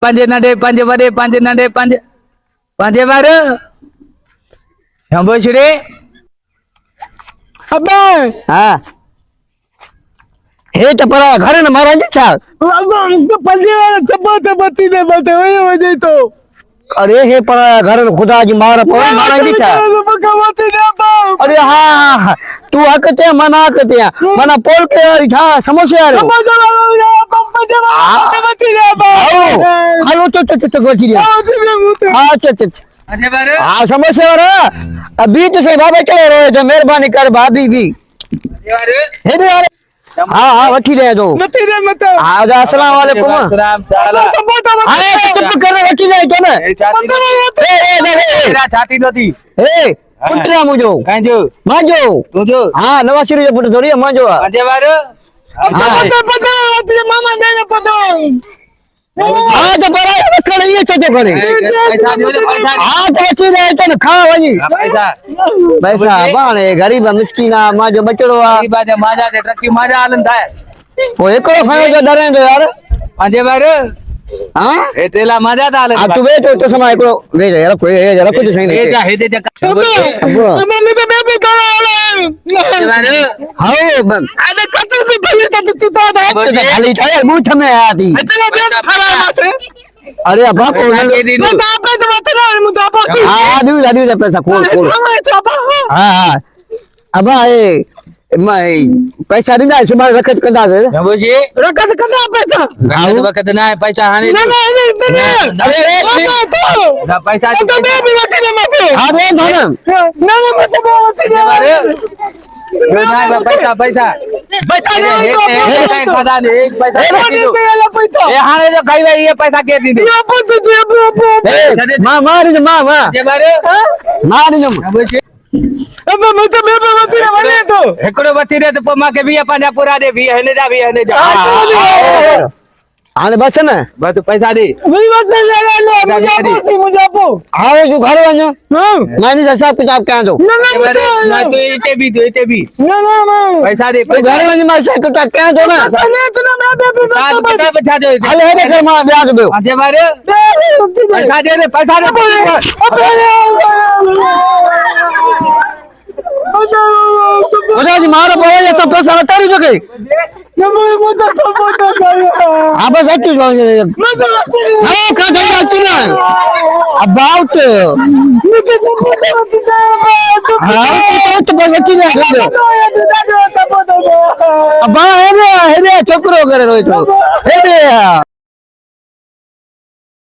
पंज नंढे पंज वॾे पंज नंढे पंज पंज वार शंभूश्री अबे हाँ हे टपरा घर न महाराज छा पंजे चबत बत्ती ने बते वही तो अरे हे पर घर खुदा जी मार पर महाराज छा भगवती ने बाप अरे हाँ तू हकते मना हकते मना पोल के था समोसे आ हेलो चो गोची हाँ हाँ समोसे वाला अभी तो से बाबा चले रहे तो मेहरबानी कर भाभी भी हे दे यार हाँ हाँ वठी रहे तो नती रे मत हाँ अस्सलाम वालेकुम सलाम साला अरे चुप कर वठी रहे तो ना तेरा छाती नथी ए पुत्रा मुझो कंजो मांजो तुजो हाँ नवासिरी जो पुत्र थोड़ी मांजो पंज वार पता तेरे मामा ने पता हाँ तो बड़ा रखड़ ये छोटे करे पैसा दे पैसा हाँ तो वठी रहे तो ना खा वही पैसा पैसा बाणे गरीब मिस्कीना मांजो बचड़ो आ ई बाजे माजा दे ट्रकी माजा हलन थाए वो एकड़ो खायो जो डरे दो यार पंज वार हाँ ए तेला माजा दा हलन आ तू वे तो समय एकड़ो वे यार कोई है जरा कुछ सही ए नहीं जा हे दे मम्मी तो बेबी करा वार हाँ बन अरे कतल भी भले तो तू तो है तो खाली था मुठ में आती तेरा बेबी थारा माथे अरे अब्बा को मैं तो आपे तो मत ना मुझे आपा की हाँ दू पैसा खोल खोल हाँ हाँ अब्बा ए मैं पैसा नहीं ना सुबह रखत कंदा दे शंभूजी रखत कदा पैसा रखत वक्त ना है पैसा हाने ना ना अरे तो ना पैसा तो बेबी मत ना मत हाँ बे ना ना मत मत ना पैसा पैसा पैसा नहीं तो खदा ने एक पैसा दे दो पैसा ए हाने जो खाई भाई ये पैसा के दी दे माँ मारी जो माँ माँ जे बारे मारी जो शंभूजी अब मैं तो बेबी मत ना बने तो एकड़ो वठी रे तो पोमा के भी पंजा पूरा दे भी हने जा आने बस ना बस पैसा दे वही बात ले मुझे आपो आओ जो घर वञो हां मैं नहीं हिसाब किताब कहां दो ना तो इते भी ना पैसा दे तो घर वञ मां हिसाब किताब कहां दो ना इतना मैं बेबी कितना बचा दे हले हे देख मां ब्याज दो जे बारे पैसा दे पैसा मुझे जी मारो बोले ये सब पैसा तारी जो के हां बस अच्छी जो हां का धंधा चुना अबाउट हां तो बच्ची ने अब हे रे छोकरो करे रोई तो हे रे